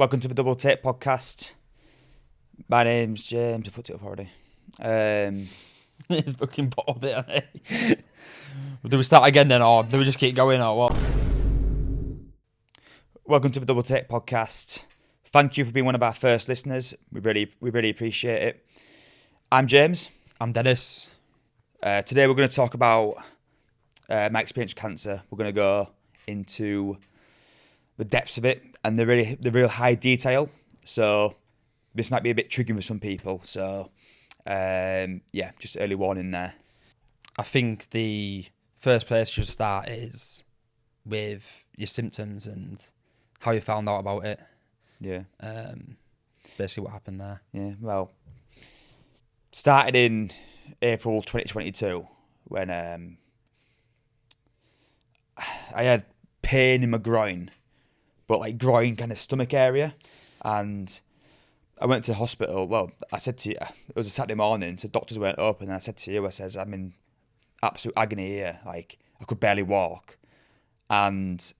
Welcome to the Double Take podcast. My name's James. I fucked it up already. It's fucking bored there, eh? Do we start again then, or do we just keep going, or what? Welcome to the Double Take podcast. Thank you for being one of our first listeners. We really appreciate it. I'm James. I'm Dennis. Today we're going to talk about my experience with cancer. We're going to go into the depths of it and the real high detail. So this might be a bit triggering for some people. So just early warning there. I think the first place you should start is with your symptoms and how you found out about it. Yeah. Basically what happened there. Yeah, well, started in April 2022 when I had pain in my groin, but like groin kind of stomach area, and I went to the hospital. Well, I said to you, it was a Saturday morning, so doctors weren't open, and I said to you, I says, I'm in absolute agony here, like I could barely walk, and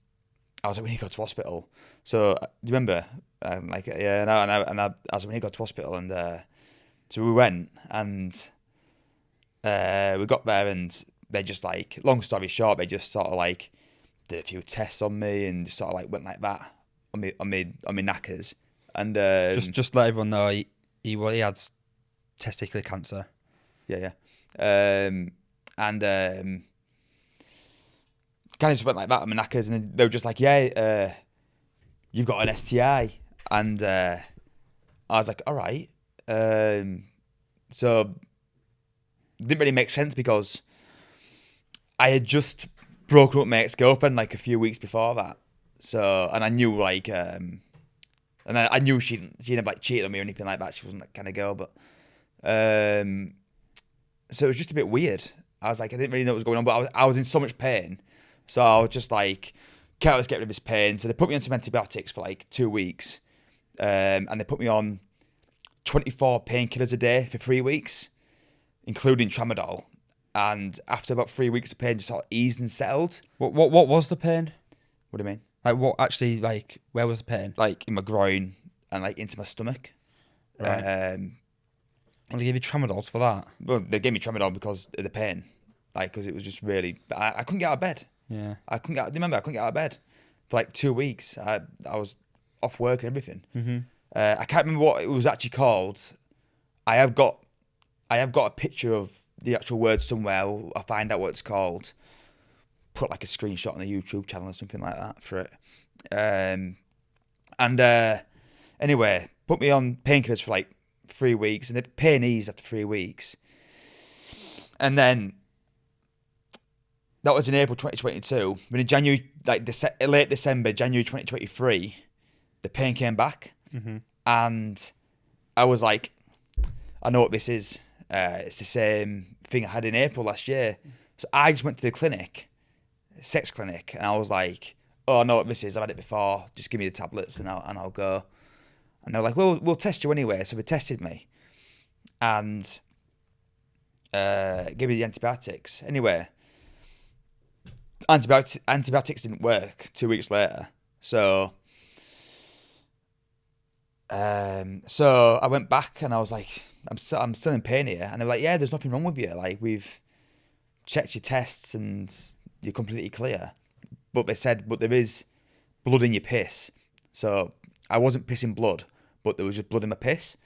I was like, we need to go to hospital. So do you remember? I was like, we need to go to hospital, and so we went, and we got there, and they just like, long story short, they just sort of like did a few tests on me and just sort of like went like that on me knackers, and just let everyone know he had testicular cancer. Yeah. And kind of just went like that on my knackers, and then they were just like, you've got an STI, and I was like, all right. So it didn't really make sense because I had just broken up with my ex-girlfriend like a few weeks before that. So, and I knew like, and I knew she'd never like cheated on me or anything like that. She wasn't that kind of girl, but so it was just a bit weird. I was like, I didn't really know what was going on, but I was in so much pain. So I was just like, can't let's get rid of this pain. So they put me on some antibiotics for like 2 weeks, and they put me on 24 painkillers a day for 3 weeks, including tramadol. And after about 3 weeks, the pain just sort of eased and settled. What was the pain? What do you mean? Like what actually, like where was the pain? Like in my groin and like into my stomach. Right. And they gave you tramadol for that? Well, they gave me tramadol because of the pain, like because it was just really. I couldn't get out of bed. Yeah. I couldn't get out of bed for like 2 weeks. I was off work and everything. Mm-hmm. I can't remember what it was actually called. I have got a picture of the actual word somewhere. I'll find out what it's called. Put like a screenshot on the YouTube channel or something like that for it. Anyway, put me on painkillers for like 3 weeks, and the pain eased after 3 weeks. And then that was in April 2022. But in January, like late December, January 2023, the pain came back. Mm-hmm. And I was like, I know what this is. It's the same thing I had in April last year. So I just went to the clinic, sex clinic, and I was like, oh, I know what this is. I've had it before. Just give me the tablets and I'll go. And they're like, well, we'll test you anyway. So they tested me and gave me the antibiotics. Anyway, antibiotics didn't work 2 weeks later. So I went back and I was like, I'm still in pain here. And they're like, yeah, there's nothing wrong with you. Like, we've checked your tests and you're completely clear. But they said, but there is blood in your piss. So I wasn't pissing blood, but there was just blood in my piss.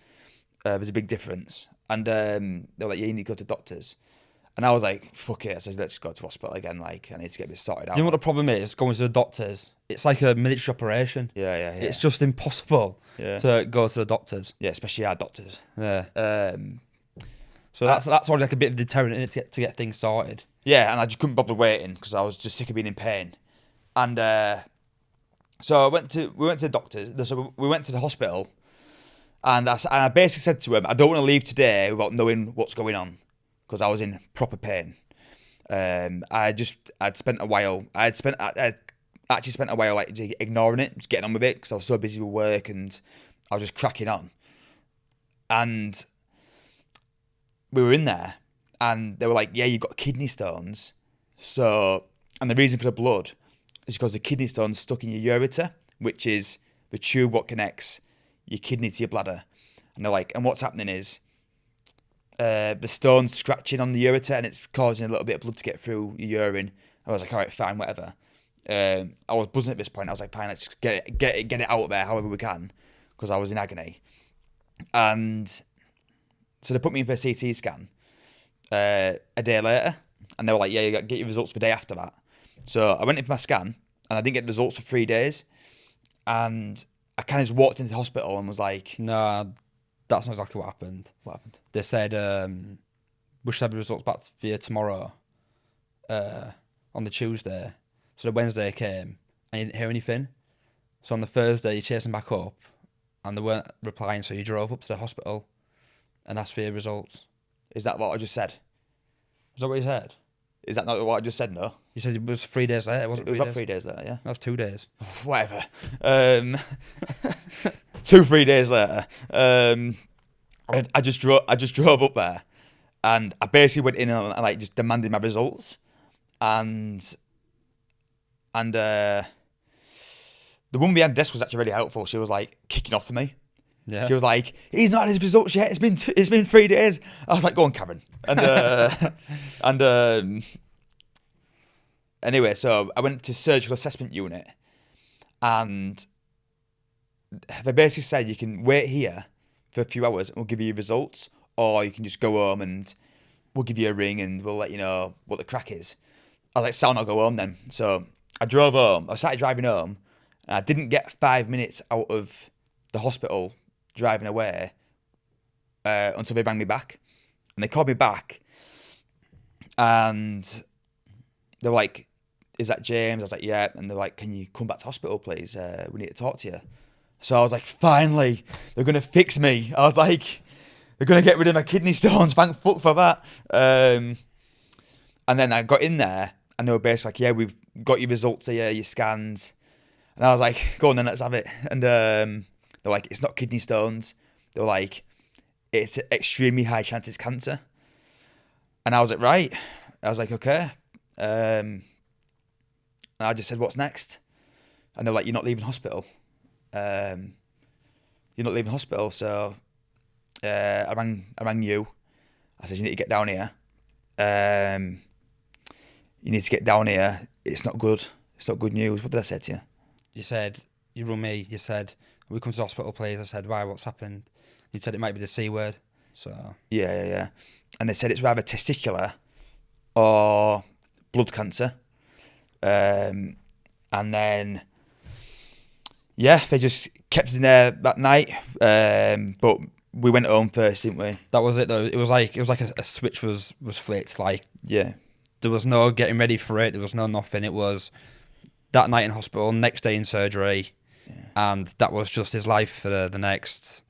There's a big difference. And they were like, yeah, you need to go to doctors. And I was like, fuck it. I said, let's just go to hospital again. Like, I need to get this sorted out. You know what the problem is? Going to the doctors, it's like a military operation. Yeah. It's just impossible to go to the doctors. Yeah, especially our doctors. Yeah. So that's already like a bit of a deterrent in it to get things sorted. Yeah, and I just couldn't bother waiting because I was just sick of being in pain. And so we went to the doctors. So we went to the hospital, and I basically said to him, I don't want to leave today without knowing what's going on, because I was in proper pain. I'd spent a while like ignoring it, just getting on with it, because I was so busy with work and I was just cracking on. And we were in there, and they were like, yeah, you've got kidney stones. So, and the reason for the blood is because the kidney stone's stuck in your ureter, which is the tube what connects your kidney to your bladder. And they're like, and what's happening is the stone's scratching on the ureter and it's causing a little bit of blood to get through your urine. I was like, all right, fine, whatever. I was buzzing at this point. I was like, fine, let's get it out there however we can, because I was in agony. And so they put me in for a CT scan a day later, and they were like, yeah, you got to get your results for the day after that. So I went in for my scan, and I didn't get the results for 3 days. And I kind of just walked into the hospital and was like, No, that's not exactly what happened. what happened? They said, we should have the results back for you tomorrow on the Tuesday. So the Wednesday came, and you didn't hear anything. So on the Thursday, you chased them back up, and they weren't replying, so you drove up to the hospital and asked for your results. Is that what I just said? Is that what you said? Is that not what I just said, no? You said it was 3 days later, wasn't It was about 3 days later, yeah. That was 2 days. Whatever. 2-3 days later, I just drove up there, and I basically went in and like just demanded my results, and the woman behind the desk was actually really helpful. She was like kicking off for me. Yeah. She was like, "He's not had his results yet. It's been 3 days." I was like, "Go on, Karen." And anyway, so I went to surgical assessment unit, and they basically said you can wait here for a few hours and we'll give you your results, or you can just go home and we'll give you a ring and we'll let you know what the crack is. I was like, "Sound, I'll go home then." So I drove home. I started driving home, and I didn't get 5 minutes out of the hospital driving away until they rang me back. And they called me back, and they were like, "Is that James?" I was like, "Yeah." And they're like, "Can you come back to hospital, please? We need to talk to you." So I was like, finally, they're going to fix me. I was like, they're going to get rid of my kidney stones. Thank fuck for that. And then I got in there, and they were basically like, "Yeah, we've got your results here, your scans." And I was like, "Go on then, let's have it." And they're like, "It's not kidney stones." They were like, "It's an extremely high chance it's cancer." And I was like, right. I was like, okay. And I just said, "What's next?" And they're like, "You're not leaving hospital. You're not leaving hospital." So I rang you. I said, "You need to get down here. You need to get down here. It's not good. It's not good news." What did I say to you? You said, you rung me, you said, "We come to the hospital, please." I said, "Why, what's happened?" You said it might be the C word. So Yeah. And they said it's rather testicular or blood cancer. And then, yeah, they just kept us in there that night. But we went home first, didn't we? that was it though. It was like a switch was flicked. Like, Yeah. there was no getting ready for it. There was no nothing. It was that night in hospital, next day in surgery, and that was just his life for the next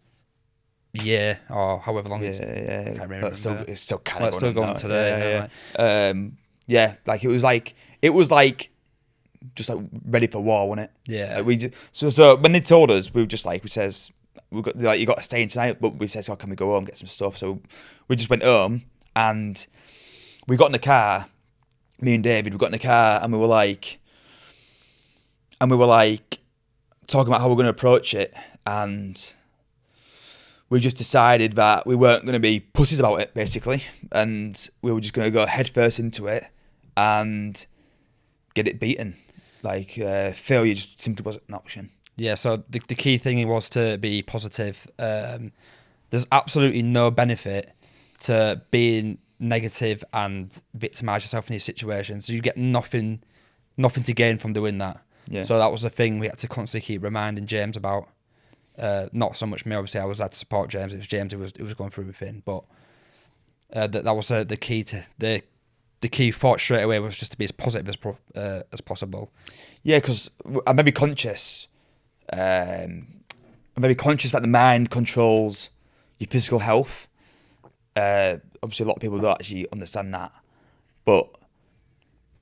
year or however long. Yeah. Can't really But it's still kind of still going on today. Yeah. Like it was like just like ready for war, wasn't it? Yeah. Like so when they told us, we says we got like, "You got to stay in tonight," but we said, "So can we go home, get some stuff?" So we just went home, and we got in the car. Me and David, we got in the car, and we were like talking about how we're going to approach it, and we just decided that we weren't going to be pussies about it, basically, and we were just going to go head first into it and get it beaten. Like failure just simply wasn't an option. Yeah, so the key thing was to be positive. There's absolutely no benefit to being negative and victimise yourself in these situations. You get nothing to gain from doing that. Yeah. So that was the thing we had to constantly keep reminding James about. Not so much me, obviously. I was there to support James. It was James who was going through everything. But that was the key to the key thought straight away was just to be as positive as possible. Yeah, because I'm very conscious. I'm very conscious that the mind controls your physical health. Obviously, a lot of people don't actually understand that, but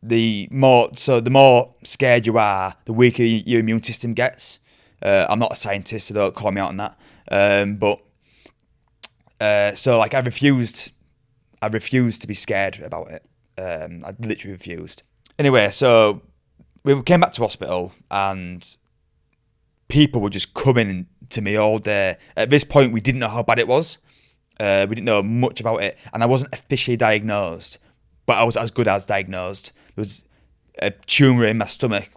the more scared you are, the weaker your immune system gets. I'm not a scientist, so don't call me out on that. So like I refused to be scared about it. I literally refused. Anyway, so we came back to hospital, and people were just coming to me all day. At this point, we didn't know how bad it was. We didn't know much about it, and I wasn't officially diagnosed, but I was as good as diagnosed. There was a tumour in my stomach,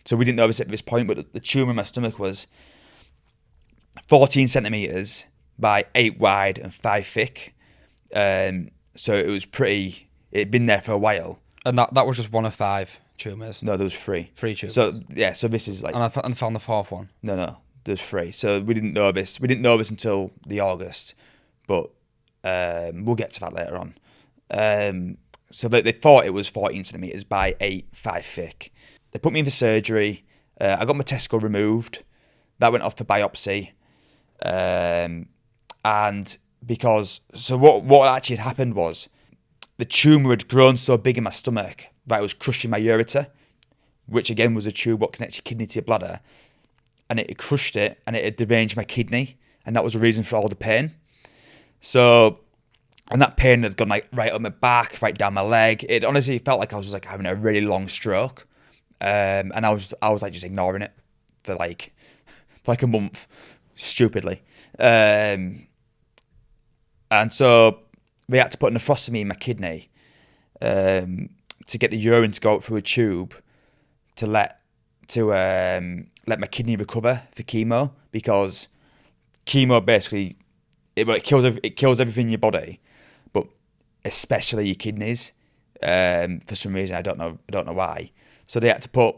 so we didn't know this at this point, but the tumour in my stomach was 14 centimetres by 8 wide and 5 thick. So it was it'd been there for a while. And that was just one of 5 tumours? No, there was 3. 3 tumours. So this is like... And I found the 4th one? No, there's 3. So we didn't know this. We didn't know this until the August, but we'll get to that later on. So they thought it was 14 centimetres by 8, 5 thick. They put me in for surgery. I got my testicle removed. That went off for biopsy. And what actually had happened was the tumour had grown so big in my stomach that it was crushing my ureter, which again was a tube what connects your kidney to your bladder. And it had crushed it, and it had deranged my kidney, and that was the reason for all the pain. So, and that pain had gone like right up my back, right down my leg. It honestly felt like I was like having a really long stroke. And I was like just ignoring it for like a month, stupidly. And so we had to put a nephrostomy in my kidney to get the urine to go out through a tube to let my kidney recover for chemo, because chemo basically it kills everything in your body, but especially your kidneys. For some reason, I don't know why. So they had to put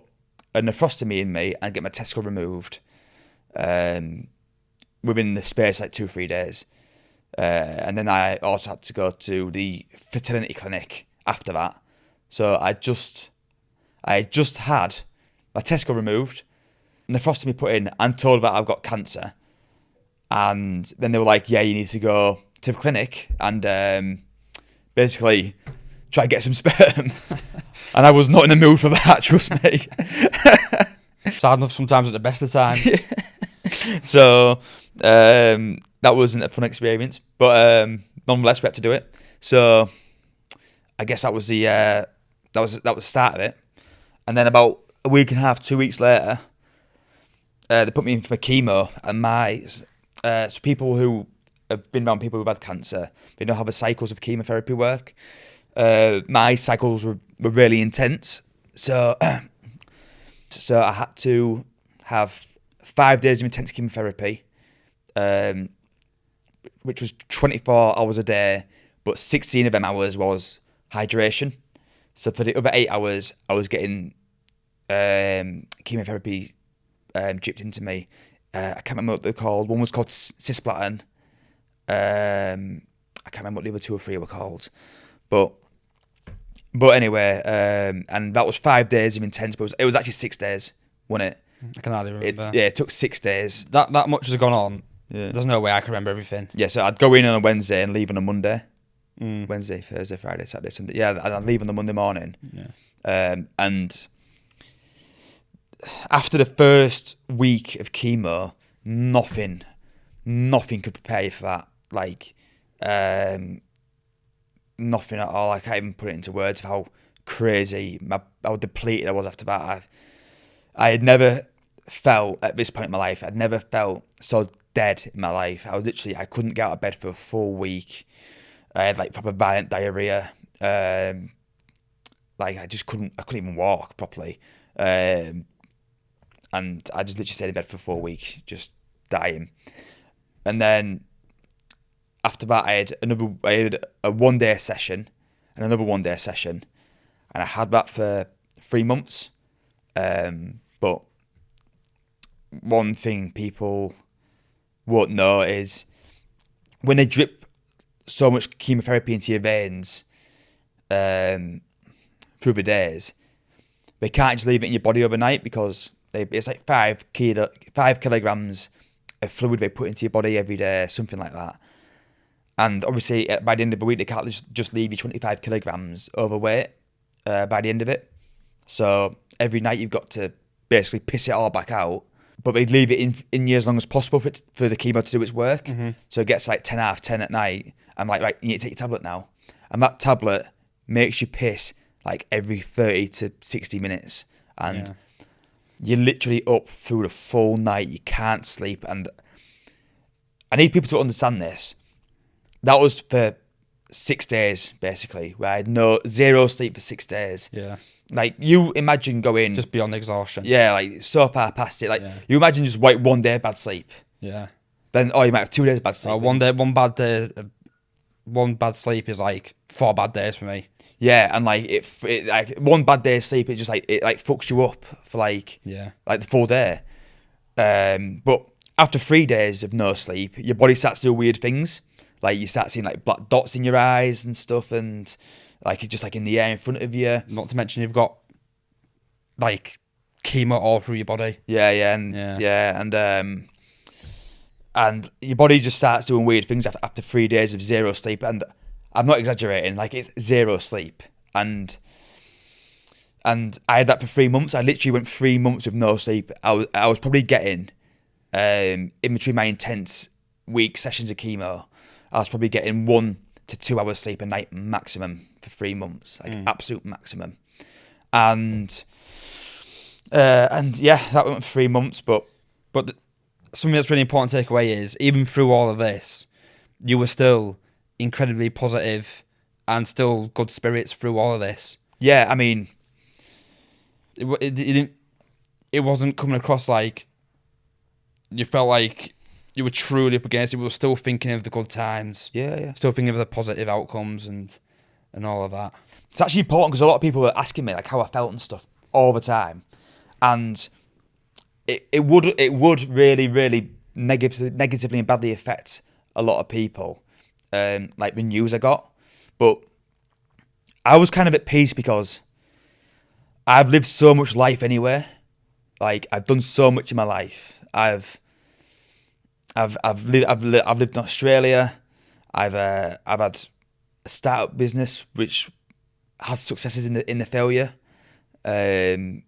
a nephrostomy in me and get my testicle removed within the space like 2-3 days. And then I also had to go to the fertility clinic after that. So I had just had my testicle removed, nephrostomy put in, and told that I've got cancer. And then they were like, yeah, you need to go to the clinic and basically try to get some sperm. And I was not in the mood for that, trust me. Sad enough sometimes at the best of times. So that wasn't a fun experience, but nonetheless we had to do it. So I guess that was the start of it. And then about a week and a half, 2 weeks later, they put me in for chemo, and so people who have been around people who've had cancer, they know how the cycles of chemotherapy work. My cycles were really intense, so I had to have 5 days of intense chemotherapy, which was 24 hours a day, but 16 of them hours was hydration. So for the other 8 hours, I was getting chemotherapy dripped into me. I can't remember what they're called. One was called cisplatin. I can't remember what the other 2 or 3 were called. But anyway, and that was 5 days of intense, but it was actually 6 days, wasn't it? I can hardly remember. It took 6 days. That much has gone on. Yeah. There's no way I can remember everything. Yeah, so I'd go in on a Wednesday and leave on a Monday. Wednesday, Thursday, Friday, Saturday, Sunday. Yeah, I'd leave on the Monday morning. Yeah. And after the first week of chemo, nothing could prepare you for that. Like, nothing at all. I can't even put it into words of how crazy, how depleted I was after that. I had never felt, at this point in my life, I'd never felt so dead in my life. I couldn't get out of bed for a full week. I had like proper violent diarrhea. Like I couldn't even walk properly. And I just literally stayed in bed for 4 weeks, just dying. And then after that, I had a 1 day session and another 1 day session, and I had that for 3 months. But one thing people won't know is when they drip so much chemotherapy into your veins through the days, they can't just leave it in your body overnight, because it's like 5 kilograms of fluid they put into your body every day, something like that. And obviously, by the end of the week, they can't just leave you 25 kilograms overweight by the end of it. So every night you've got to basically piss it all back out. But they'd leave it in you as long as possible for the chemo to do its work. Mm-hmm. So it gets like 10 half 10 at night. I'm like, right, you need to take your tablet now. And that tablet makes you piss like every 30 to 60 minutes. And you're literally up through the full night. You can't sleep, and I need people to understand this. That was for 6 days, basically, where I had zero sleep for 6 days. Yeah. Like, you imagine going... Just beyond exhaustion. Yeah, like, so far past it. Like, Yeah. you imagine just, like, 1 day of bad sleep. Yeah. Then, you might have 2 days of bad sleep. One bad sleep is like 4 bad days for me. Yeah, and, like, it like, 1 bad day of sleep, it just, like, it, like, fucks you up for, like, like the full day. But after 3 days of no sleep, your body starts to do weird things. Like, you start seeing, like, black dots in your eyes and stuff, and, like, it's just, like, in the air in front of you. Not to mention you've got, like, chemo all through your body. And your body just starts doing weird things after 3 days of zero sleep. And I'm not exaggerating, like, it's zero sleep. And I had that for 3 months. I literally went 3 months with no sleep. I was probably getting, in between my intense week sessions of chemo, I was probably getting 1 to 2 hours sleep a night maximum for 3 months, like absolute maximum. And yeah, that went for 3 months. But something that's really important to take away is, even through all of this, you were still incredibly positive and still good spirits through all of this. Yeah, I mean, it wasn't coming across like you felt like you were truly up against it. We were still thinking of the good times. Yeah. Still thinking of the positive outcomes and all of that. It's actually important because a lot of people were asking me, like, how I felt and stuff all the time. And it would really, really negatively and badly affect a lot of people, like the news I got. But I was kind of at peace because I've lived so much life anyway. Like, I've done so much in my life. I've lived in Australia. I've had a startup business which had successes in the failure. I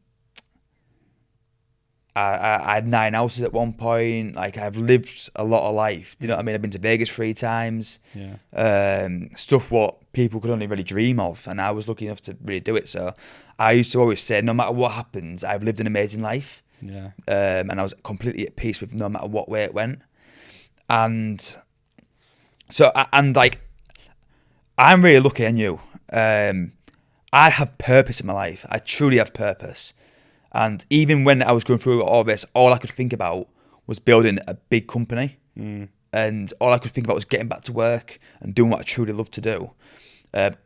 had 9 houses at one point. Like, I've lived a lot of life. You know what I mean? I've been to Vegas 3 times. Yeah. Stuff what people could only really dream of, and I was lucky enough to really do it. So I used to always say, no matter what happens, I've lived an amazing life. Yeah. And I was completely at peace with no matter what way it went. And so, like, I'm really lucky on you. I have purpose in my life. I truly have purpose. And even when I was going through all this, all I could think about was building a big company. And all I could think about was getting back to work and doing what I truly love to do,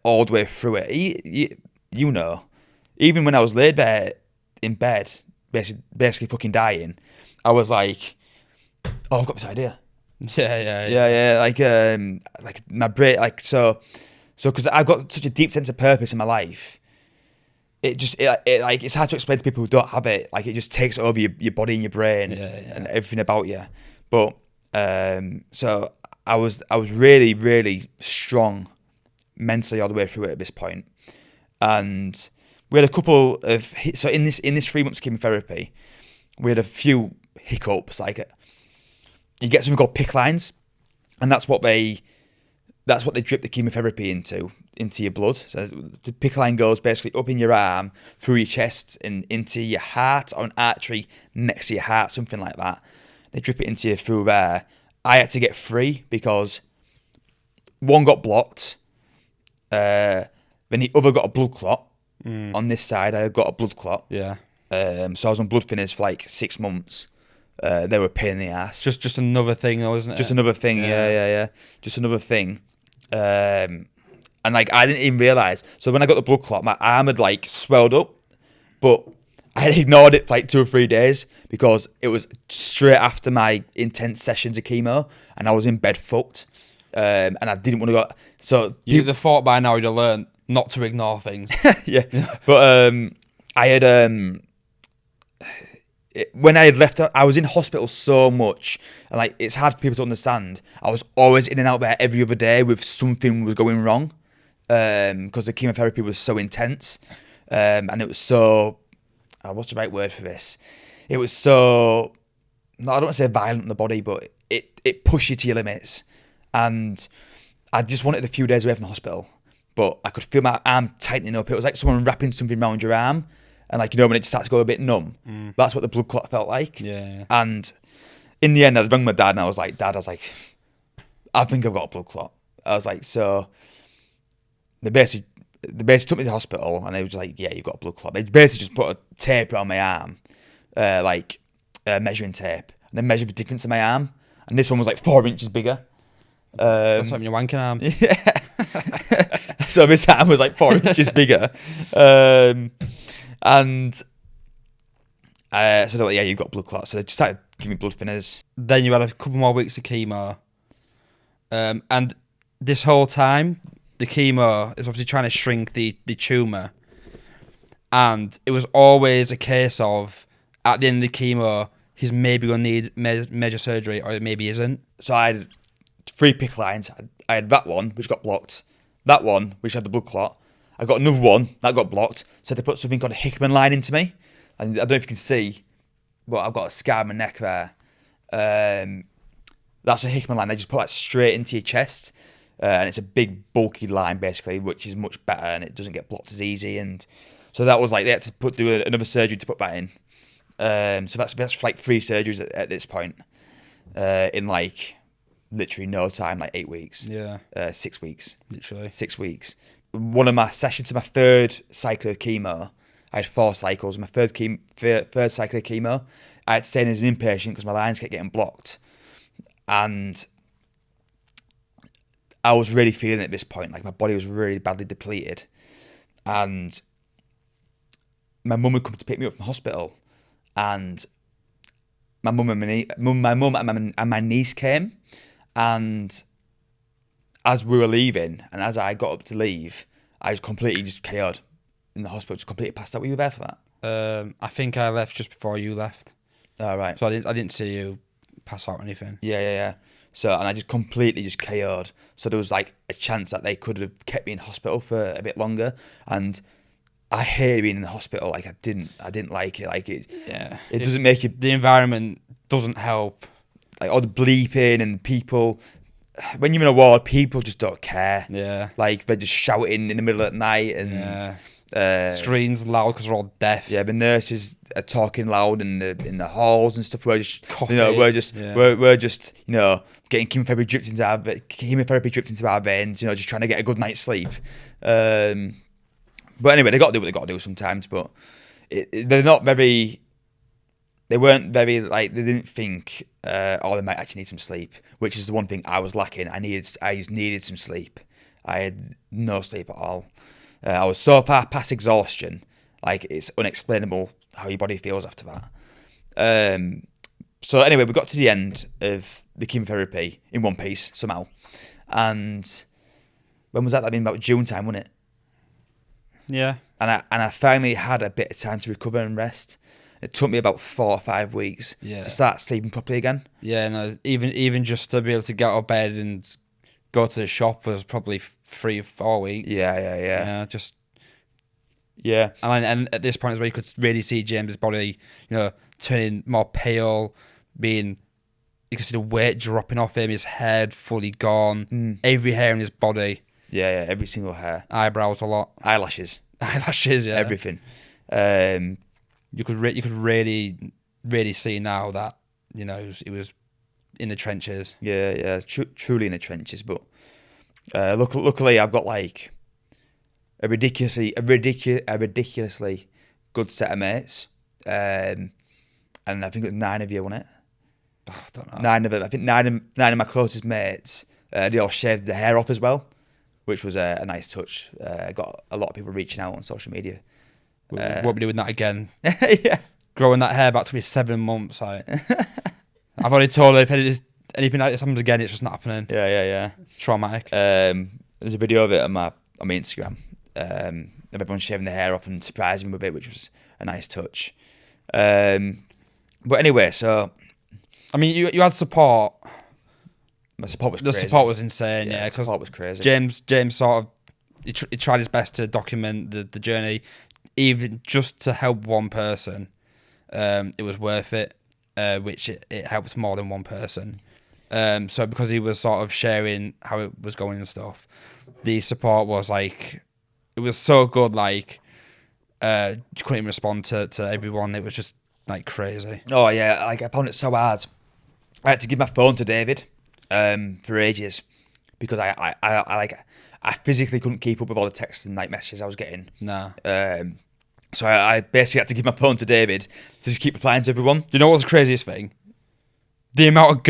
all the way through it. You know, even when I was laid there in bed, basically fucking dying, I was like, oh, I've got this idea. Yeah. Like my brain, like, so because I've got such a deep sense of purpose in my life, it's hard to explain to people who don't have it. Like, it just takes over your body and your brain and everything about you. But so I was really, really strong mentally all the way through it at this point. And we had a couple of so in this 3 months chemotherapy, we had a few hiccups. Like, you get something called PICC lines, and that's what they drip the chemotherapy into your blood. So the PICC line goes basically up in your arm, through your chest, and into your heart, or an artery next to your heart, something like that. They drip it into you through there. I had to get 3 because one got blocked, then the other got a blood clot. On this side, I got a blood clot. Yeah. So I was on blood thinners for like 6 months. They were a pain in the ass. Just another thing, though, isn't it? Just another thing, yeah. Just another thing. And like, I didn't even realise. So when I got the blood clot, my arm had like swelled up, but I had ignored it for like 2 or 3 days because it was straight after my intense sessions of chemo, and I was in bed fucked. And I didn't want to go. So you'd have thought by now you'd have learned not to ignore things. yeah. But I had when I had left, I was in hospital so much, and like, it's hard for people to understand. I was always in and out there every other day with something was going wrong, because the chemotherapy was so intense, and it was so. What's the right word for this? It was so. No, I don't want to say violent on the body, but it pushed you to your limits, and I just wanted a few days away from the hospital. But I could feel my arm tightening up. It was like someone wrapping something around your arm, and like, you know, when it starts to go a bit numb, that's what the blood clot felt like. Yeah. And in the end, I rang my dad and I was like, Dad, I think I've got a blood clot. I was like, so they basically took me to the hospital and they were just like, yeah, you've got a blood clot. They basically just put a tape around my arm, measuring tape, and then measured the difference in my arm. And this one was like 4 inches bigger. That's like your wanking arm. Yeah. So this arm was like 4 inches bigger. And so they're like, yeah, you've got blood clots. So they just started giving me blood thinners. Then you had a couple more weeks of chemo. And this whole time, the chemo is obviously trying to shrink the tumour. And it was always a case of, at the end of the chemo, he's maybe going to need major surgery or maybe isn't. So I had 3 PICC lines. I had that one, which got blocked. That one, which had the blood clot. I got another one, that got blocked. So they put something called a Hickman line into me. And I don't know if you can see, but I've got a scar on my neck there. That's a Hickman line. They just put that straight into your chest. And it's a big, bulky line, basically, which is much better and it doesn't get blocked as easy. And so that was like, they had to do another surgery to put that in. So that's like 3 surgeries at this point. In like literally no time, like 8 weeks. Yeah. 6 weeks. Literally. 6 weeks. One of my sessions, my 3rd cycle of chemo, I had 4 cycles. My third cycle of chemo, I had to stay in as an inpatient because my lines kept getting blocked. And I was really feeling it at this point. Like, my body was really badly depleted. And my mum would come to pick me up from hospital. And my mum and my niece came. And as we were leaving, and as I got up to leave, I was completely just KO'd in the hospital, just completely passed out. Were you there for that? I think I left just before you left. Oh, right. So I didn't see you pass out or anything. Yeah. So, and I just completely just KO'd. So there was like a chance that they could have kept me in hospital for a bit longer. And I hated being in the hospital. Like, I didn't like it. Like, it doesn't make you... The environment doesn't help. Like, all the bleeping and people... When you're in a ward, people just don't care. Yeah. Like, they're just shouting in the middle of the night and... Screens loud because we're all deaf. Yeah, the nurses are talking loud in the halls and stuff. We're just, Coffee. we're just getting chemotherapy dripped into our veins. Just trying to get a good night's sleep. But anyway, they got to do what they got to do sometimes. But they're not very. They weren't very like they didn't think. They might actually need some sleep, which is the one thing I was lacking. I just needed some sleep. I had no sleep at all. I was so far past exhaustion, like it's unexplainable how your body feels after that. So anyway, we got to the end of the chemotherapy in one piece somehow. And when was that? I mean, about June time, wasn't it? Yeah. And I finally had a bit of time to recover and rest. It took me about 4 or 5 weeks to start sleeping properly again. Yeah, no, even just to be able to get out of bed and go to the shop was probably 3 or 4 weeks. Yeah. Yeah. And at this point is where you could really see James's body, turning more pale, you could see the weight dropping off him, his head fully gone, every hair in his body. Yeah, every single hair. Eyebrows a lot. Eyelashes, yeah. everything. You could really, really see now that, it was in the trenches. Yeah, truly in the trenches. But luckily, I've got like a ridiculously good set of mates, and I think it was 9 of you, wasn't it? Oh, I don't know. 9 of them. I think nine of my closest mates. They all shaved their hair off as well, which was a nice touch. I got a lot of people reaching out on social media. What we doing that again? Yeah, growing that hair back to be 7 months. I've already told her if anything like this happens again, it's just not happening. Yeah. Traumatic. There's a video of it on my Instagram. Of everyone shaving their hair off and surprising me with it, which was a nice touch. But anyway, so I mean, you had support. My support was crazy. The support was insane. Yeah, the support was crazy. James sort of he tried his best to document the journey, even just to help one person. It was worth it. Which it helped more than one person. So because he was sort of sharing how it was going and stuff, the support was like, it was so good. Like, You couldn't even respond to everyone. It was just like crazy. Oh yeah, like I found it so hard. I had to give my phone to David for ages because I physically couldn't keep up with all the texts and like messages I was getting. Nah. So I basically had to give my phone to David to just keep replying to everyone. You know what's the craziest thing? The amount of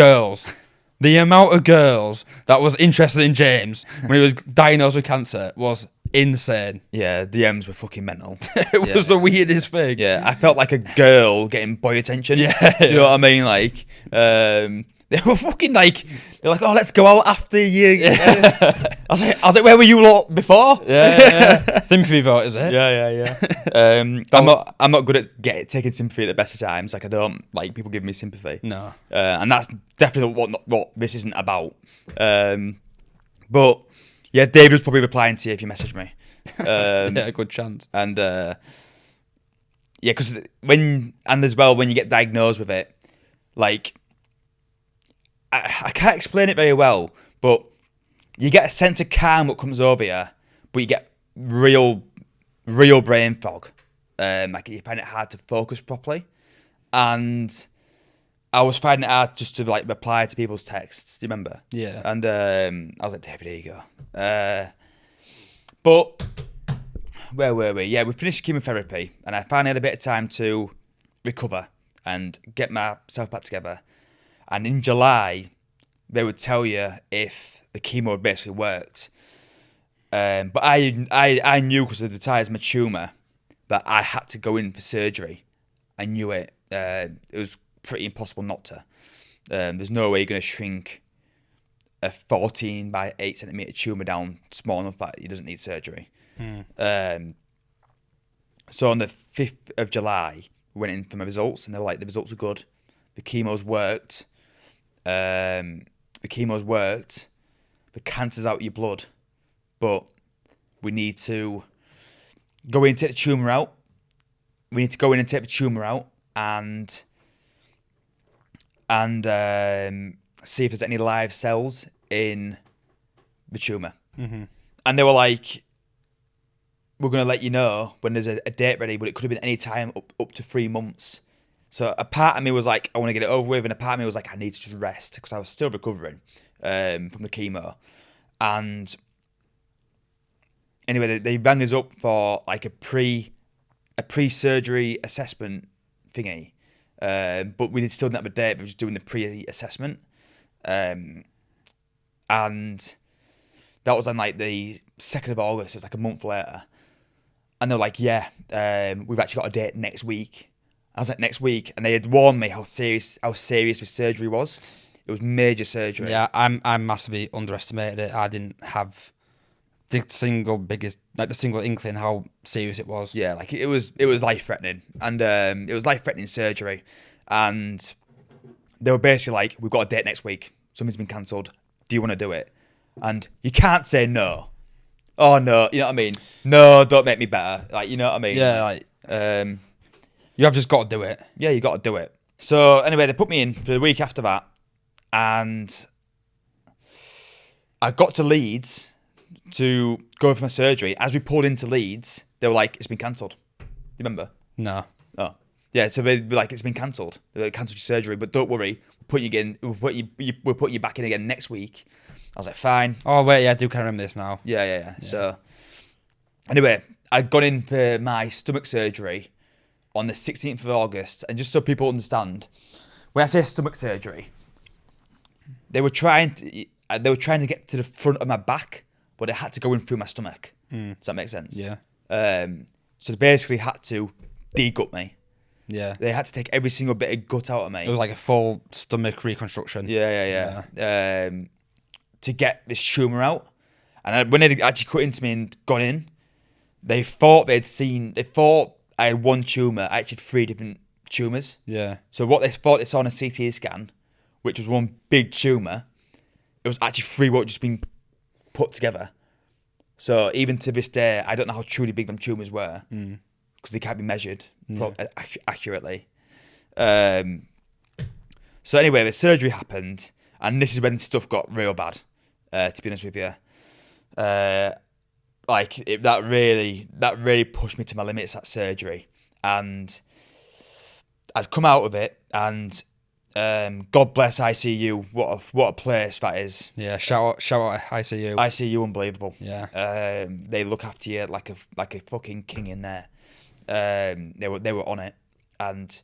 girls that was interested in James when he was diagnosed with cancer was insane. Yeah, DMs were fucking mental. It was the weirdest thing. Yeah, I felt like a girl getting boy attention. Yeah. You know what I mean? Like, they were fucking like, they're like, oh, let's go out after you. Yeah. I was like, where were you lot before? Yeah. Sympathy vote, is it? Yeah. I'm not good at taking sympathy at the best of times. Like, I don't like people giving me sympathy. No. And that's definitely what this isn't about. But yeah, David was probably replying to you if you messaged me. Yeah, good chance. And yeah, because as well when you get diagnosed with it, like I can't explain it very well, but you get a sense of calm what comes over you, but you get real brain fog. Like you find it hard to focus properly, and I was finding it hard just to like reply to people's texts. Do you remember? Yeah. And I was like, David, here you go. But where were we? Yeah, we finished chemotherapy, and I finally had a bit of time to recover and get myself back together. And in July, they would tell you if the chemo had basically worked. But I knew because of the size of my tumour that I had to go in for surgery. I knew it. It was pretty impossible not to. There's no way you're going to shrink a 14 by 8 centimetre tumour down small enough that it doesn't need surgery. So on the 5th of July, we went in for my results, and they were like, the results are good. The chemo's worked. The cancer's out of your blood, but we need to go in and take the tumour out. And see if there's any live cells in the tumour. Mm-hmm. And they were like, we're going to let you know when there's a date ready, but it could have been any time up to 3 months. So a part of me was like, I want to get it over with, and a part of me was like, I need to just rest because I was still recovering from the chemo. And anyway, they rang us up for like a pre-surgery assessment thingy, but we still didn't have a date. We were just doing the pre-assessment, and that was on like the 2nd of August. It was like a month later, and they're like, "Yeah, we've actually got a date next week." I was like, "Next week," and they had warned me how serious the surgery was. It was major surgery. Yeah, I massively underestimated it. I didn't have the single inkling how serious it was. Yeah, like it was life threatening, and it was life threatening surgery, and they were basically like, "We've got a date next week. Something's been cancelled. Do you want to do it?" And you can't say no. Oh no, you know what I mean? No, don't make me better. Like, you know what I mean? Yeah, like you have just got to do it. Yeah, you got to do it. So anyway, they put me in for the week after that, and I got to Leeds to go for my surgery. As we pulled into Leeds, they were like, "It's been cancelled." You remember? No. Oh, yeah. So they'd be like, "It's been cancelled. They cancelled your surgery, but don't worry, we're putting you back in again next week." I was like, "Fine." Oh wait, yeah, I do kind of remember this now. Yeah. So anyway, I'd gone in for my stomach surgery on the 16th of August, and just so people understand, when I say stomach surgery, they were trying to get to the front of my back, but they had to go in through my stomach. Does that make sense? Yeah. So they basically had to degut me. Yeah. They had to take every single bit of gut out of me. It was like a full stomach reconstruction. Yeah. To get this tumour out. And when they actually cut into me and gone in, they thought I had one tumour. I actually had 3 different tumours. Yeah. So what they thought they saw on a CT scan, which was one big tumour, it was actually 3 what had just been put together. So even to this day, I don't know how truly big them tumours were, because they can't be measured accurately. So anyway, the surgery happened, and this is when stuff got real bad, to be honest with you. that really pushed me to my limits, that surgery. And I'd come out of it, and God bless ICU. What a place that is. Yeah, shout out ICU. ICU, unbelievable. Yeah. They look after you like a fucking king in there. They were on it, and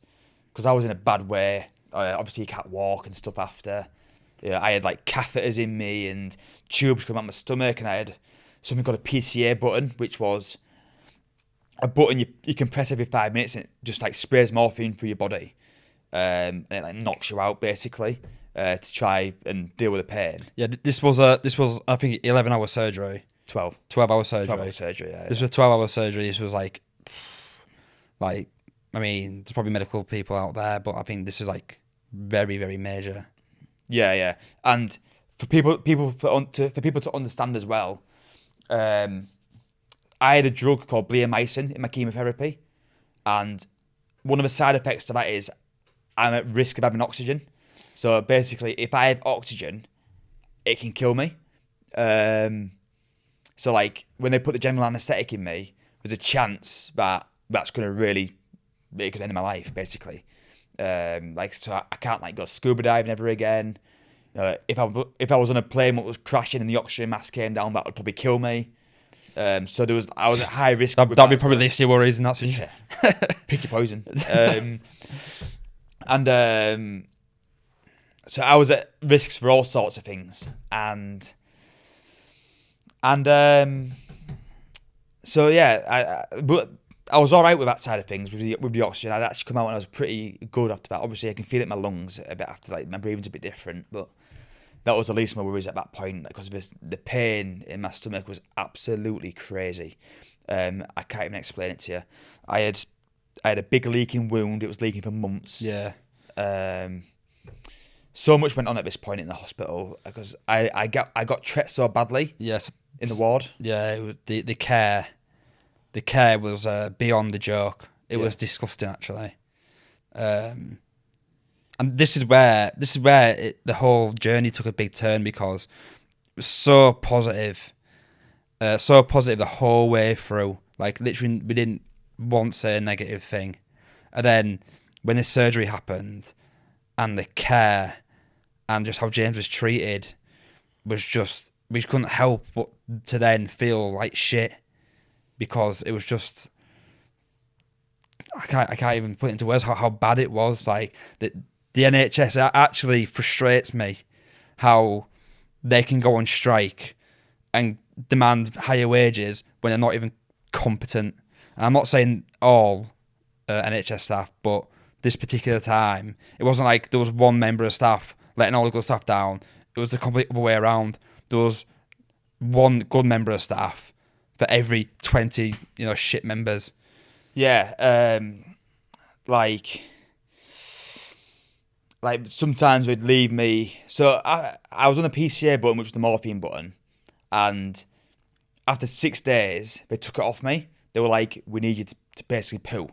because I was in a bad way, obviously you can't walk and stuff after. Yeah, I had like catheters in me and tubes coming out my stomach, and I had something called a PCA button, which was a button you can press every 5 minutes, and it just like sprays morphine through your body, and it like knocks you out basically, to try and deal with the pain. Yeah, this was I think 11-hour surgery. 12-hour surgery. 12-hour surgery. Yeah. This was a 12-hour surgery. This was like I mean, there's probably medical people out there, but I think this is like very, very major. Yeah, and for people to understand as well, I had a drug called bleomycin in my chemotherapy, and one of the side effects of that is I'm at risk of having oxygen. So basically, if I have oxygen, it can kill me. So like when they put the general anaesthetic in me, there's a chance that that's going to really, it could end my life basically. So I can't like go scuba diving ever again. If I was on a plane that was crashing and the oxygen mask came down, that would probably kill me. So I was at high risk. That'd be probably the least of your worries in that situation. Yeah. Pick your poison. So I was at risks for all sorts of things, and so yeah, but I was all right with that side of things with the oxygen. I'd actually come out and I was pretty good after that. Obviously, I can feel it in my lungs a bit after, like my breathing's a bit different, but that was the least of my worries at that point because the pain in my stomach was absolutely crazy. I can't even explain it to you. I had a big leaking wound. It was leaking for months. Yeah. So much went on at this point in the hospital because I got treated so badly. Yes. In the ward. Yeah. It was the care. The care was beyond the joke. It was disgusting, actually. And this is where the whole journey took a big turn because it was so positive the whole way through. Like literally, we didn't once say a negative thing. And then when this surgery happened, and the care, and just how James was treated, was just, we couldn't help but to then feel like shit. Because it was just, I can't even put it into words how bad it was. Like the NHS actually frustrates me how they can go on strike and demand higher wages when they're not even competent. And I'm not saying all NHS staff, but this particular time, it wasn't like there was one member of staff letting all the good staff down. It was the complete other way around. There was one good member of staff for every 20, shit members. Yeah, like sometimes they'd leave me. So I was on a PCA button, which was the morphine button, and after 6 days, they took it off me. They were like, "We need you to basically poo,"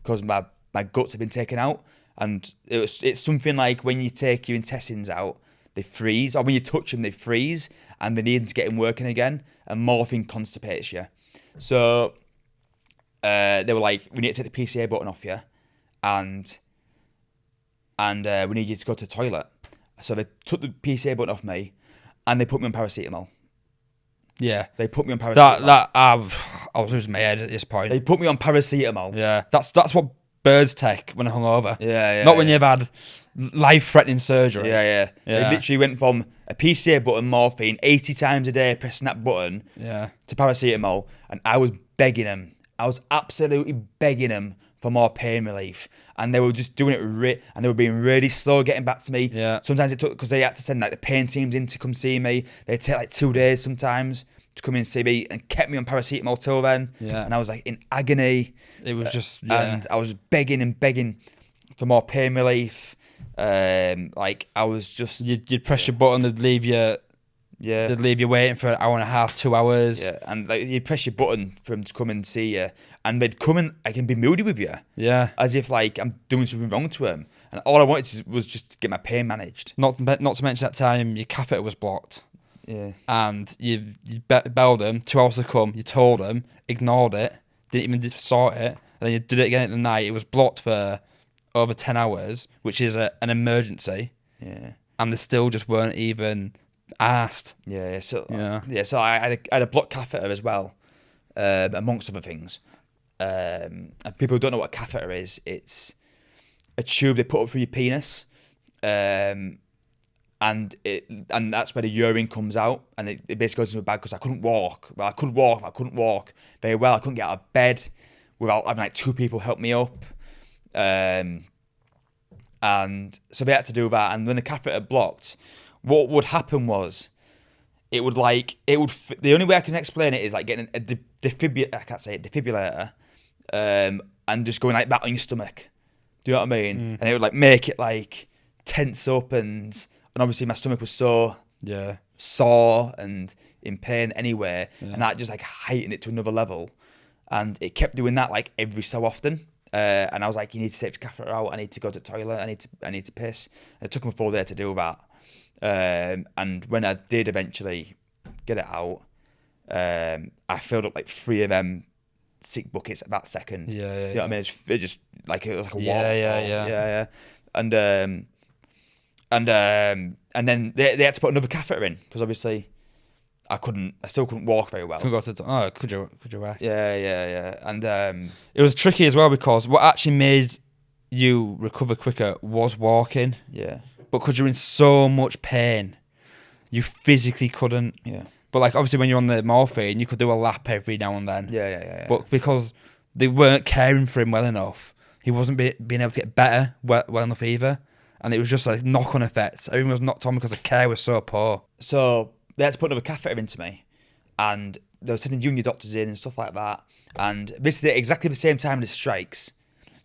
because my guts have been taken out, and it's something like when you take your intestines out, they freeze, or when you touch them, they freeze, and they need them to get them working again, and morphine constipates you. So they were like, we need to take the PCA button off you, and we need you to go to the toilet. So they took the PCA button off me, and they put me on paracetamol. Yeah. They put me on paracetamol. I was losing my head at this point. They put me on paracetamol. Yeah. That's what birds take when they're hungover. Yeah. Not when you've had life-threatening surgery. Yeah. They literally went from a PCA button, morphine, 80 times a day, pressing that button, to paracetamol, and I was begging them. I was absolutely begging them for more pain relief, and they were just doing it, and they were being really slow getting back to me. Yeah. Sometimes it took, because they had to send like the pain teams in to come see me. They'd take like 2 days sometimes to come in and see me, and kept me on paracetamol till then. Yeah. And I was like in agony. It was just, and I was begging for more pain relief. Like I was just, you'd press your button, they'd leave you. Yeah. They'd leave you waiting for an hour and a half, 2 hours. Yeah, and like you'd press your button for them to come and see you, and they'd come and I can be moody with you. Yeah. As if like I'm doing something wrong to them, and all I wanted was just to get my pain managed. Not to mention that time your catheter was blocked. Yeah. and you belled them, 2 hours to come, you told them, ignored it, didn't even sort it, and then you did it again at the night. It was blocked for over 10 hours, which is an emergency, Yeah. and they still just weren't even asked. Yeah. So Yeah. So I had a block catheter as well, amongst other things. And people who don't know what a catheter is, it's a tube they put up through your penis, and that's where the urine comes out, and it basically goes into a bag because I couldn't walk. Well, I could walk, but I couldn't walk very well. I couldn't get out of bed without having like 2 people help me up. And so they had to do that. And when the catheter blocked, what would happen was the only way I can explain it is like getting a defibrillator, and just going like that on your stomach. Do you know what I mean? And it would like make it like tense up, and obviously my stomach was sore and in pain anyway, and that just like heightened it to another level, and it kept doing that like every so often. And I was like, you need to take this catheter out. I need to go to the toilet. I need to piss. And it took me 4 days to do that. And when I did eventually get it out, I filled up like 3 of them sick buckets at that second. Yeah. You know what I mean? It just like it was like a Yeah, waterfall. yeah. And then they had to put another catheter in because obviously I still couldn't walk very well. Could you walk? Yeah. And It was tricky as well because what actually made you recover quicker was walking. yeah. But because you're in so much pain, you physically couldn't. Yeah. But like obviously when you're on the morphine, you could do a lap every now and then. Yeah. But because they weren't caring for him well enough, he wasn't being able to get better well enough either. And it was just like knock-on effects. Everyone was knocked on because the care was so poor. So they had to put another catheter into me, and they were sending junior doctors in and stuff like that. And this is exactly the same time as the strikes.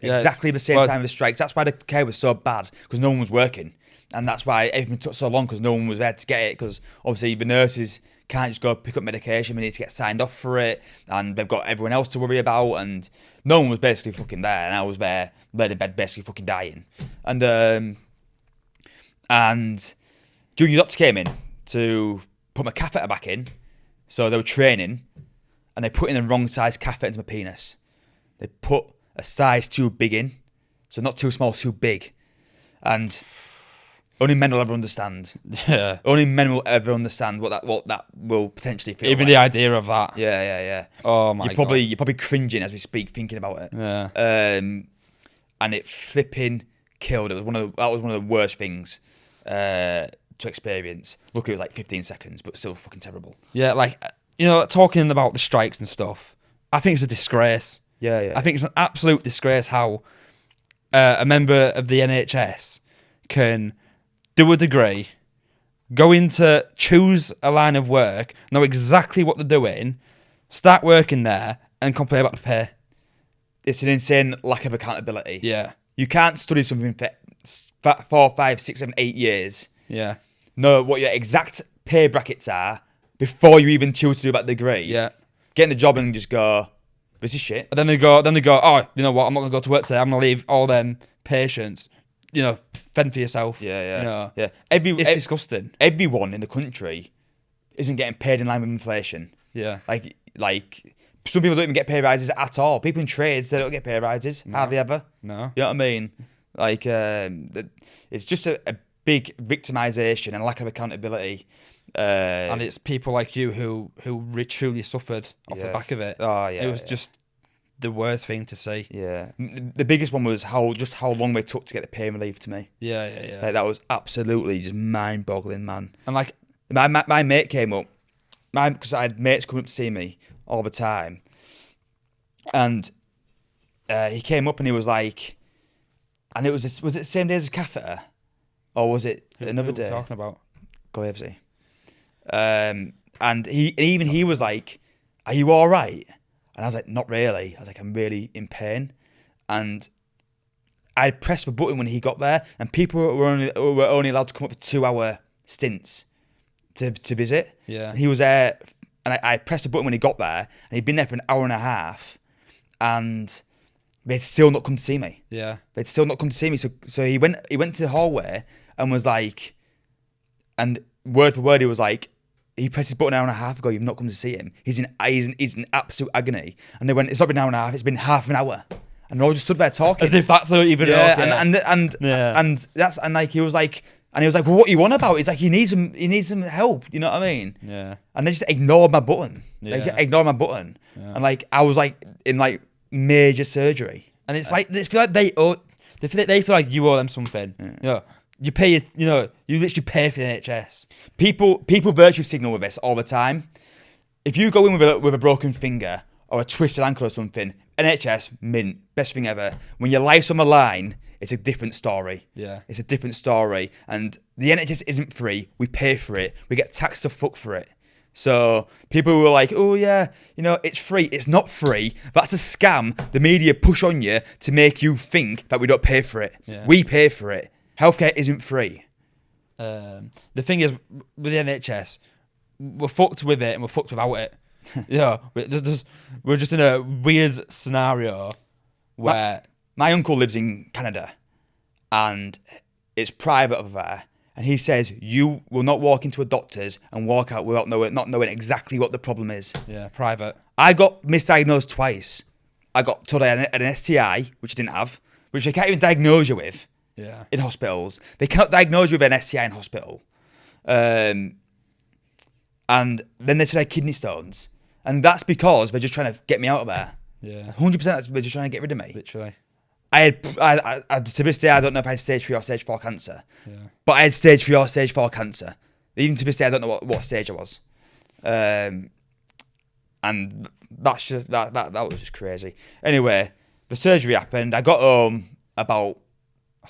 Yeah. Exactly the same time as the strikes. That's why the care was so bad, because no one was working. And that's why everything took so long, because no one was there to get it, because obviously the nurses can't just go pick up medication. They need to get signed off for it, and they've got everyone else to worry about, and no one was basically fucking there, and I was there, laid in bed, basically fucking dying. And junior doctor came in to put my catheter back in, so they were training, and they put in the wrong size catheter into my penis. They put a size too big in, so not too small, too big, and only men will ever understand. Yeah. Only men will ever understand what that will potentially feel. Even like. the idea of that. Yeah. Oh my God. You're probably cringing as we speak, thinking about it. Yeah. And it flipping killed. That was one of the worst things to experience. Luckily, it was like 15 seconds, but still fucking terrible. Yeah, like, talking about the strikes and stuff, I think it's a disgrace. Yeah. I think it's an absolute disgrace how a member of the NHS can do a degree, choose a line of work, know exactly what they're doing, start working there, and complain about the pay. It's an insane lack of accountability. Yeah. You can't study something for 4, 5, 6, 7, 8 years. Yeah. Know what your exact pay brackets are before you even choose to do that degree. Yeah. Get in the job and just go, this is shit. And then they go, oh, you know what, I'm not going to go to work today, I'm going to leave all them patients, fend for yourself. Yeah. It's disgusting. Everyone in the country isn't getting paid in line with inflation. Yeah. Like some people don't even get pay rises at all. People in trades, they don't get pay rises, hardly ever. No. You know what I mean? Like, it's just a big victimisation and lack of accountability. And it's people like you who truly suffered off the back of it. Oh, yeah. It was just the worst thing to see. Yeah. The biggest one was how long they took to get the pain relief to me. Yeah. Like, that was absolutely just mind-boggling, man. And like... My mate came up, because I had mates coming up to see me all the time. And he came up and he was like... And was it the same day as a catheter? Or was it another day? What are you talking about? Glavesy. And even he was like, "Are you all right?" And I was like, "Not really." I was like, "I'm really in pain." And I pressed the button when he got there, and people were only allowed to come up for 2-hour stints to visit. Yeah. And he was there, and I pressed the button when he got there, and he'd been there for an hour and a half, and they'd still not come to see me. Yeah. They'd still not come to see me. So he went to the hallway and was like, and word for word, he was like, he pressed his button an hour and a half ago. You've not come to see him. He's in absolute agony. And they went, it's not been an hour and a half. It's been half an hour. And they all just stood there talking. As if that's not even okay. He was like, well, what are you on about? It's like he needs some help. You know what I mean? Yeah. And they just ignored my button. Yeah. Like, ignored my button. Yeah. And like I was like in like major surgery. And it's like they feel like they feel like you owe them something. Yeah. You know, you pay. You know, you literally pay for the NHS. People virtue signal with this all the time. If you go in with a broken finger or a twisted ankle or something, NHS, mint, best thing ever. When your life's on the line, it's a different story. Yeah. It's a different story. And the NHS isn't free. We pay for it. We get taxed to fuck for it. So people were like, oh yeah, you know, it's free. It's not free. That's a scam the media push on you to make you think that we don't pay for it. Yeah. We pay for it. Healthcare isn't free. The thing is, with the NHS, we're fucked with it and we're fucked without it. Yeah, we're just in a weird scenario where my uncle lives in Canada, and it's private over there. And he says you will not walk into a doctor's and walk out without not knowing exactly what the problem is. Yeah, private. I got misdiagnosed twice. I got told I had an STI, which I didn't have, which they can't even diagnose you with. Yeah. In hospitals, they cannot diagnose you with an STI in hospital. And then they said I had kidney stones. And that's because they're just trying to get me out of there. Yeah. 100% they're just trying to get rid of me. Literally. I to this day, I don't know if I had stage 3 or stage 4 cancer. Yeah. But I had stage 3 or stage 4 cancer. Even to this day, I don't know what stage I was. And that's just, that was just crazy. Anyway, the surgery happened. I got home about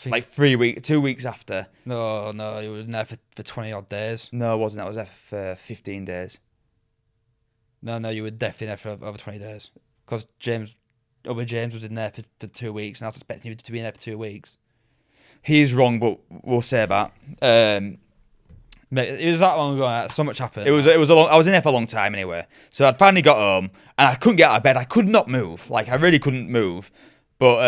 like 2 weeks after. No, you were there for 20 odd days. No, I wasn't. I was there for 15 days. No, you were definitely there for over 20 days. Because James was in there for 2 weeks, and I was expecting you to be in there for 2 weeks. He's wrong, but we'll say that. Mate, it was that long ago. So much happened. It was a long. I was in there for a long time anyway. So I'd finally got home, and I couldn't get out of bed. I could not move. Like I really couldn't move. But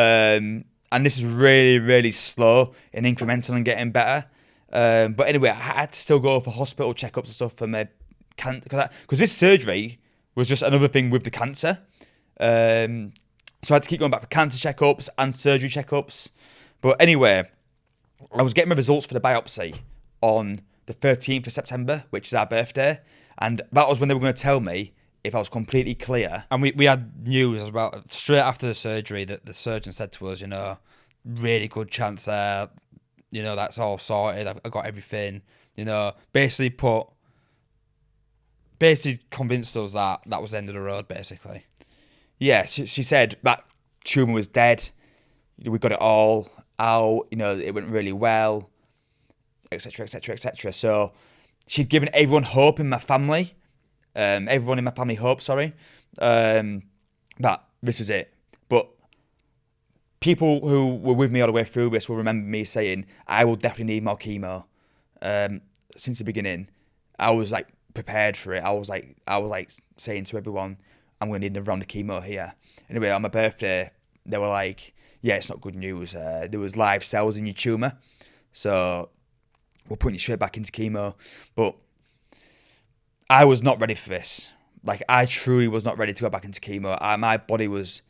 and this is really, really slow and incremental and getting better. But anyway, I had to still go for hospital checkups and stuff for my cancer, because this surgery was just another thing with the cancer. So I had to keep going back for cancer checkups and surgery checkups. But anyway, I was getting my results for the biopsy on the 13th of September, which is our birthday. And that was when they were going to tell me if I was completely clear. And we had news about straight after the surgery that the surgeon said to us, you know, really good chance there. You know, that's all sorted. I got everything. You know, basically convinced us that was the end of the road, basically. Yeah, she said that tumour was dead. We got it all out. You know, it went really well, etc., etc., etc. So she'd given everyone hope in my family. Everyone in my family hope, that this was it. But people who were with me all the way through this will remember me saying, I will definitely need more chemo. Since the beginning, I was like prepared for it. I was like saying to everyone, I'm going to need another round of chemo here. Anyway, on my birthday, they were like, yeah, it's not good news. There was live cells in your tumour. So we're putting you straight back into chemo. But I was not ready for this. Like, I truly was not ready to go back into chemo. My body was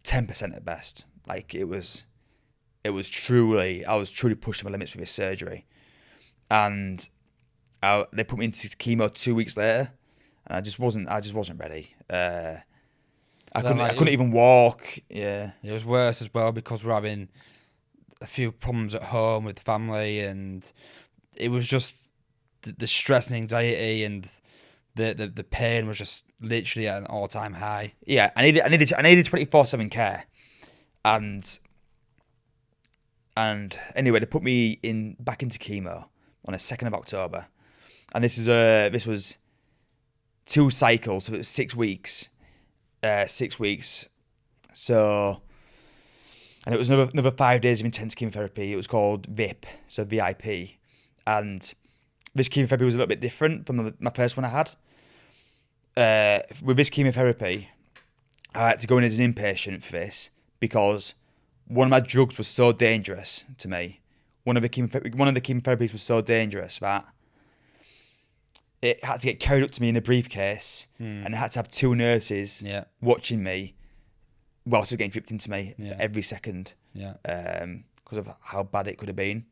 10% at best. Like, I was truly pushing my limits with this surgery. And they put me into chemo 2 weeks later. And I just wasn't ready. I couldn't even walk. Yeah. It was worse as well because we're having a few problems at home with the family, and it was just the stress and anxiety and the pain was just literally at an all-time high. Yeah, I needed 24/7 care, and anyway, they put me back into chemo on the 2nd of October, and this was 2 cycles, so it was 6 weeks. 6 weeks. So, and it was another 5 days of intense chemotherapy. It was called VIP, so VIP. And this chemotherapy was a little bit different from my first one I had. With this chemotherapy, I had to go in as an inpatient for this because one of my drugs was so dangerous to me. One of the chemotherapies was so dangerous that it had to get carried up to me in a briefcase, and I had to have 2 nurses watching me whilst it was getting dripped into me every second. Yeah. Because of how bad it could have been.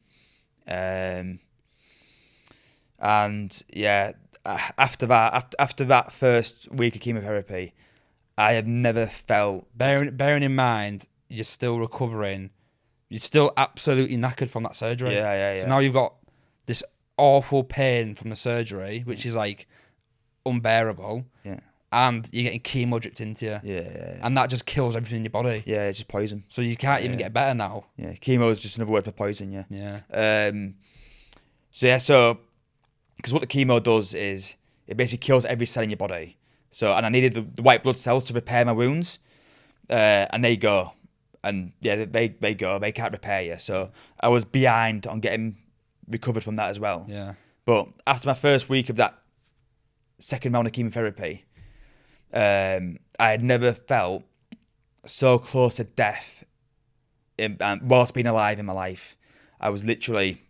And yeah, after that first week of chemotherapy, I have never felt... Bearing in mind, you're still recovering. You're still absolutely knackered from that surgery. Yeah. So now you've got this awful pain from the surgery, which is like unbearable. Yeah. And you're getting chemo dripped into you. Yeah. And that just kills everything in your body. Yeah, it's just poison. So you can't even get better now. Yeah, chemo is just another word for poison, yeah. Yeah. So because what the chemo does is it basically kills every cell in your body. So, and I needed the white blood cells to repair my wounds, and they go. And yeah, they go. They can't repair you. So I was behind on getting recovered from that as well. Yeah. But after my first week of that second round of chemotherapy, I had never felt so close to death whilst being alive in my life. I was literally...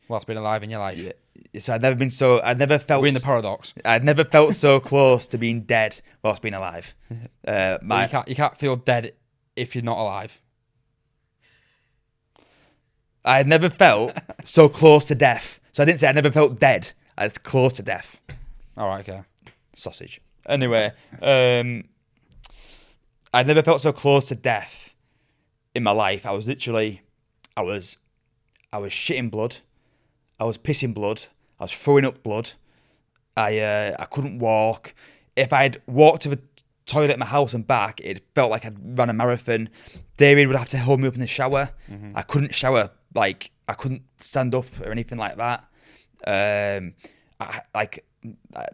Whilst being alive in your life. Yeah. So I'd never felt... We're in the paradox. I'd never felt so close to being dead whilst being alive. You can't feel dead if you're not alive. I had never felt so close to death. So I didn't say I never felt dead. I was close to death. All right, okay. Sausage. Anyway, I'd never felt so close to death in my life. I was shitting blood. I was pissing blood. I was throwing up blood. I couldn't walk. If I'd walked to the toilet in my house and back, it felt like I'd run a marathon. David would have to hold me up in the shower. I couldn't shower. Like, I couldn't stand up or anything like that.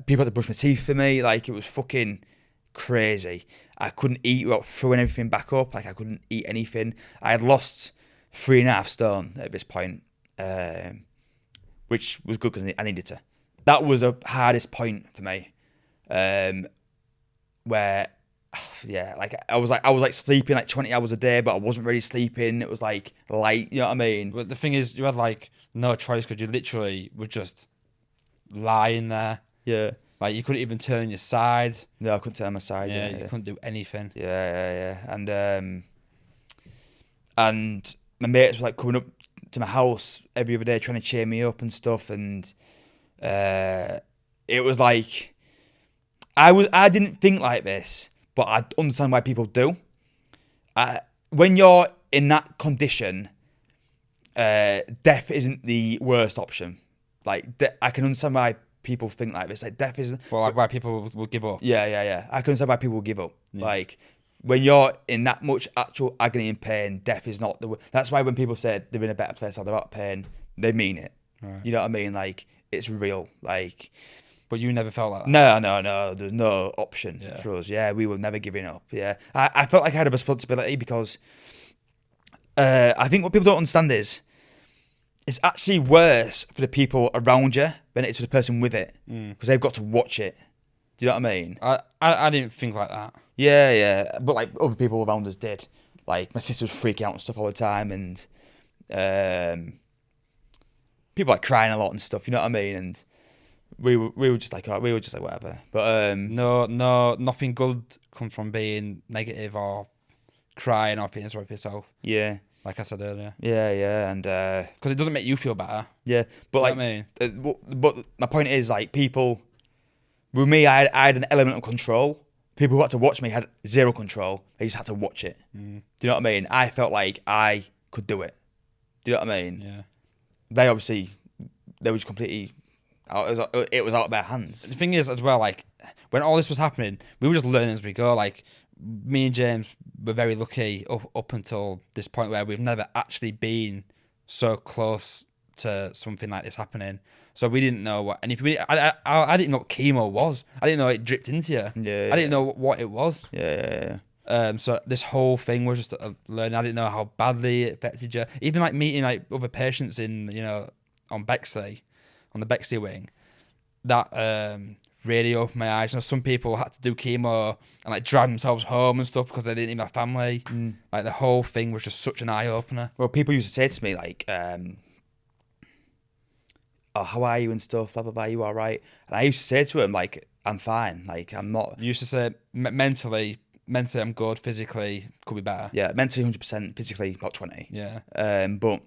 People had to brush my teeth for me. Like, it was fucking crazy. I couldn't eat without throwing everything back up. Like, I couldn't eat anything. I had lost 3.5 stone at this point, which was good because I needed to. That was the hardest point for me, where, yeah, like I was sleeping like 20 hours a day, but I wasn't really sleeping. It was like light, you know what I mean? But the thing is, you had like no choice because you literally were just lying there. Yeah. Like you couldn't even turn your side. No, I couldn't turn my side. Yeah, you couldn't do anything. Yeah. And my mates were like coming up to my house every other day trying to cheer me up and stuff, and it was like I didn't think like this, but I understand why people do. When you're in that condition, death isn't the worst option. Like I can understand why people think like this. Like death isn't. Well, like why people will give up. Yeah. I can understand why people will give up. Yeah. Like when you're in that much actual agony and pain, death is not the. That's why when people say they're in a better place or they're out of pain, they mean it. Right. You know what I mean? Like it's real. Like. But you never felt like that? No. There's no option for us. Yeah, we were never giving up. Yeah. I felt like I had a responsibility because I think what people don't understand is it's actually worse for the people around you than it is for the person with it because they've got to watch it. Do you know what I mean? I didn't think like that. Yeah. But like other people around us did. Like my sister was freaking out and stuff all the time, and people like crying a lot and stuff. You know what I mean? And we were just like whatever. But no, nothing good comes from being negative or crying or feeling sorry for yourself. Yeah, like I said earlier. Yeah, and because it doesn't make you feel better. Yeah, but you like, know what I mean? But my point is like people. With me, I had an element of control. People who had to watch me had zero control. They just had to watch it. Do you know what I mean? I felt like I could do it. Do you know what I mean? Yeah. They were just completely. It was out of their hands. The thing is, as well, like when all this was happening, we were just learning as we go. Like me and James were very lucky up until this point where we've never actually been so close to something like this happening. So we didn't know what, and if we, I didn't know what chemo was. I didn't know it dripped into you. Yeah. I didn't know what it was. Yeah. So this whole thing was just learning. I didn't know how badly it affected you. Even like meeting like other patients on Bexley, on the Bexley wing, that really opened my eyes. Some people had to do chemo and like drag themselves home and stuff because they didn't even have family. Like the whole thing was just such an eye opener. Well, people used to say to me like, oh, how are you and stuff, blah, blah, blah, you all right? And I used to say to him, like, I'm fine. Like, I'm not. You used to say mentally I'm good. Physically, could be better. Yeah, mentally 100%, physically about 20. Yeah. But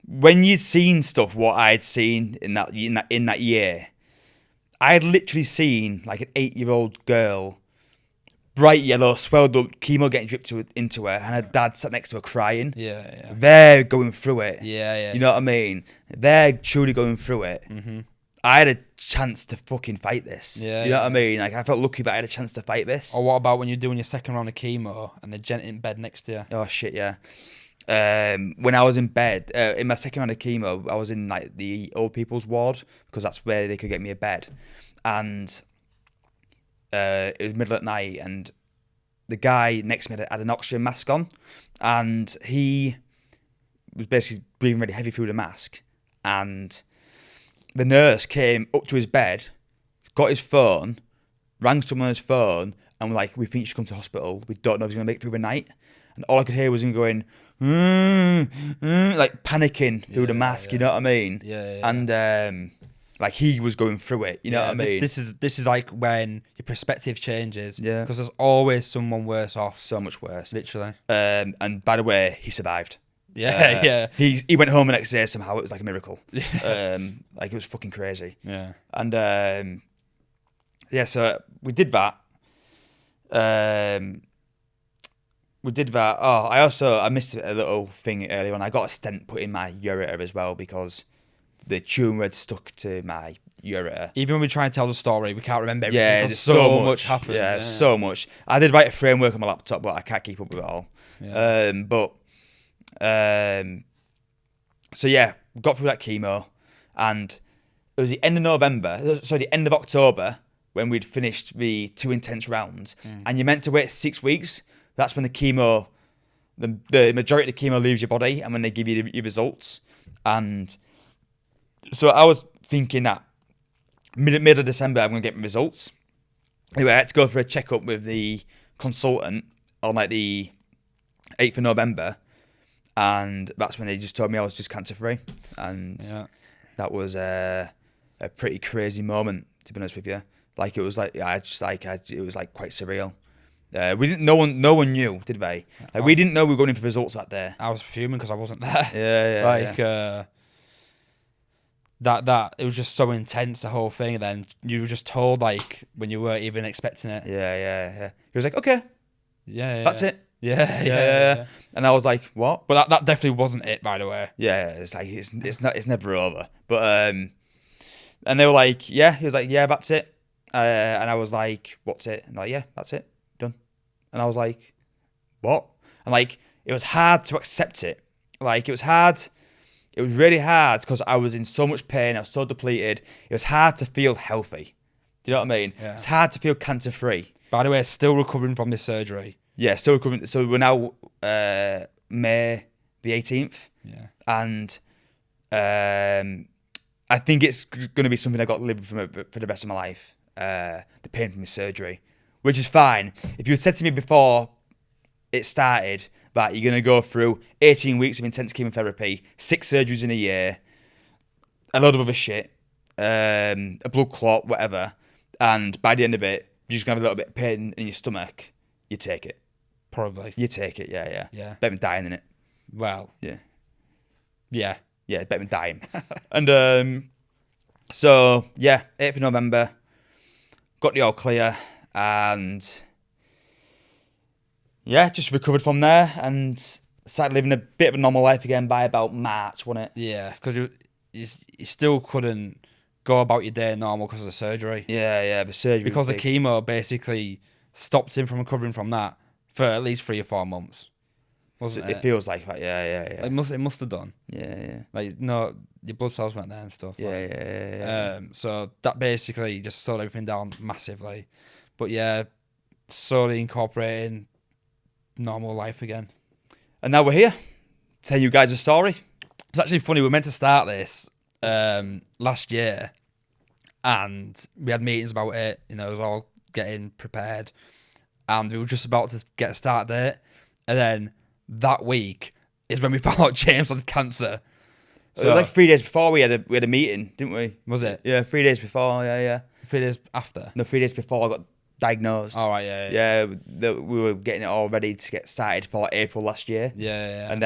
when you'd seen stuff, what I'd seen in that year, I had literally seen like an 8-year-old girl, bright yellow, swelled up, chemo getting dripped into her, and her dad sat next to her crying. Yeah. They're going through it. Yeah. You know what I mean? They're truly going through it. Mm-hmm. I had a chance to fucking fight this. Yeah, you know yeah. what I mean? Like, I felt lucky that I had a chance to fight this. Or what about when you're doing your second round of chemo and the gent in bed next to you? Oh shit, yeah. When I was in bed, in my second round of chemo, I was in like the old people's ward because that's where they could get me a bed, and it was middle at night, and the guy next to me had an oxygen mask on, and he was basically breathing really heavy through the mask, and the nurse came up to his bed, got his phone, rang someone on his phone, and we're like, we think you should come to hospital. We don't know if he's going to make it through the night. And all I could hear was him going, like panicking through the mask, you know what I mean? Yeah. And like he was going through it, you know what I mean? This is like when your perspective changes. Yeah. Because there's always someone worse off. So much worse. Literally. And by the way, he survived. Yeah. He went home the next day somehow. It was like a miracle. Like it was fucking crazy. Yeah. And so we did that. Oh, I missed a little thing earlier on. I got a stent put in my ureter as well because the tumor had stuck to my ureter. Even when we try and tell the story, we can't remember everything. Yeah, because there's so much happened. Yeah, so much. I did write a framework on my laptop, but I can't keep up with it all. Yeah. So yeah, got through that chemo, and it was the end of October when we'd finished the 2 intense rounds, and you're meant to wait 6 weeks. That's when the chemo, the majority of the chemo leaves your body, and when they give you your results. And so I was thinking that mid of December I'm going to get my results. Anyway, I had to go for a checkup with the consultant on like the 8th of November, and that's when they just told me I was just cancer free, and that was a pretty crazy moment, to be honest with you. Like it was like it was like quite surreal. We didn't. No one knew, did they? Like, we didn't know we were going in for results that day. I was fuming because I wasn't there. Yeah. That it was just so intense, the whole thing. And then you were just told like when you weren't even expecting it. Yeah. He was like, okay, that's it. Yeah. And I was like, what? But that definitely wasn't it, by the way. Yeah, it's like it's never over. But and they were like, yeah. He was like, yeah, that's it. And I was like, what's it? And like, yeah, that's it, done. And I was like, what? And like, it was hard to accept it. Like, it was hard. It was really hard because I was in so much pain. I was so depleted. It was hard to feel healthy. Do you know what I mean? Yeah. It's hard to feel cancer free. By the way, still recovering from this surgery. Yeah, still recovering. So we're now May the 18th. Yeah. And I think it's going to be something I got to live with for the rest of my life. The pain from my surgery, which is fine. If you had said to me before it started that you're going to go through 18 weeks of intense chemotherapy, 6 surgeries in a year, a load of other shit, a blood clot, whatever, and by the end of it, you're just going to have a little bit of pain in your stomach, you take it. Probably. You take it, yeah. Yeah. Better than dying, innit? Well. Yeah. Yeah. Yeah, better than dying. And so, yeah, 8th of November, got the all clear, and yeah, just recovered from there and started living a bit of a normal life again by about March, wasn't it? Yeah, because you still couldn't go about your day normal because of the surgery. Yeah, the surgery. Because the chemo basically stopped him from recovering from that for at least 3 or 4 months. Wasn't it? It feels like that, yeah. It must have done. Yeah. Like, no, your blood cells went there and stuff. Yeah. So that basically just slowed everything down massively. But yeah, slowly incorporating normal life again. And now we're here. Tell you guys a story. It's actually funny, we were meant to start this last year, and we had meetings about it, it was all getting prepared, and we were just about to get a start date, and then that week is when we found out James had cancer. So, like 3 days before we had a meeting, didn't we? was it? Yeah, 3 days before. Yeah. 3 days after? No, 3 days before I got diagnosed. All right, yeah. We were getting it all ready to get started for April last year. Yeah. And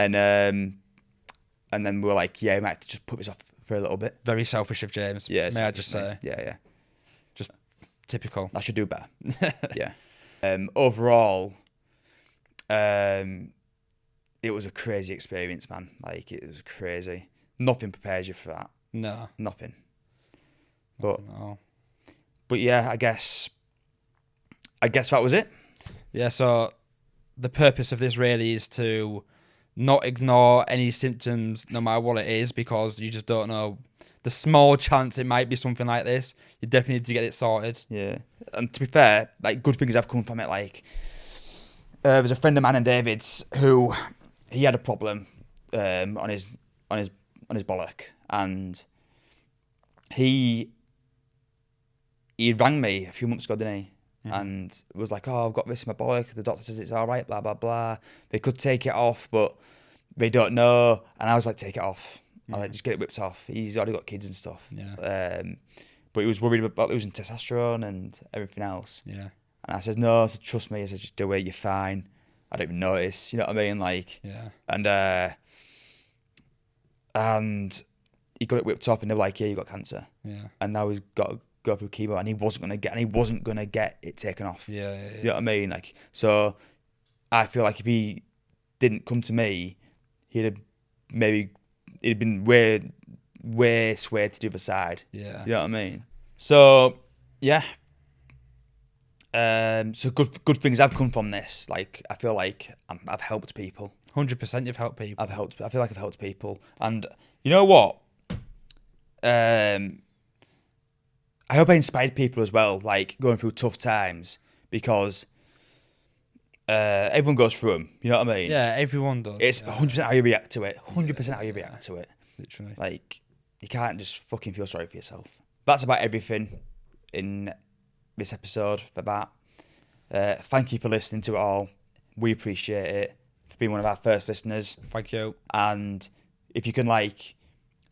then we were like, yeah, we might have to just put this off for a little bit. Very selfish of James. Yeah, may I just say? Yeah. Just typical. I should do better. Yeah. Overall, it was a crazy experience, man. Like, it was crazy. Nothing prepares you for that. No. Nothing. But No. yeah, I guess that was it. Yeah, so the purpose of this really is to not ignore any symptoms, no matter what it is, because you just don't know. The small chance it might be something like this, you definitely need to get it sorted. Yeah. And to be fair, like, good things have come from it. Like, there's a friend of mine and David's who he had a problem on his bollock, and he rang me a few months ago, didn't he? Mm-hmm. And was like, "Oh, I've got this in my bollock. The doctor says it's all right. Blah blah blah. They could take it off, but they don't know." And I was like, "Take it off. I was like, just get it whipped off. He's already got kids and stuff." Yeah. But he was worried about losing testosterone and everything else. Yeah. And I said, "No," I said, "Trust me." I said, "Just do it. You're fine. I don't even notice." You know what I mean? Like, yeah. And he got it whipped off, and they were like, "Yeah, you got cancer." Yeah. And now he's got to go through chemo, and he wasn't gonna get it taken off. Yeah. You know what I mean? Like, so I feel like if he didn't come to me, he'd been way swayed to the other side. Yeah. You know what I mean? So yeah. So good things have come from this. Like, I feel like I've helped people. 100% you've helped people. I feel like I've helped people, and you know what? I hope I inspired people as well, like, going through tough times, because everyone goes through them. You know what I mean? Yeah, everyone does. It's 100% how you react to it. 100% how you react to it. Literally. Like, you can't just fucking feel sorry for yourself. That's about everything in this episode for that. Thank you for listening to it all. We appreciate it, for being one of our first listeners. Thank you. And if you can like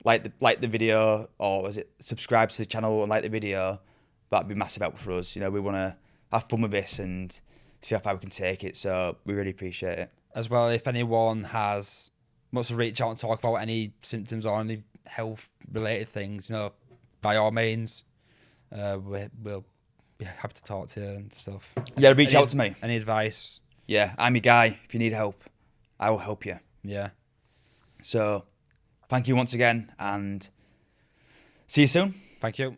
the video, or is it subscribe to the channel and like the video, that'd be massive help for us. You know, we want to have fun with this and see how far we can take it. So we really appreciate it. As well, if anyone wants to reach out and talk about any symptoms or any health related things, you know, by all means, we'll be happy to talk to you and stuff. Yeah, reach out to me. Any advice? Yeah, I'm your guy. If you need help, I will help you. Yeah. So thank you once again, and see you soon. Thank you.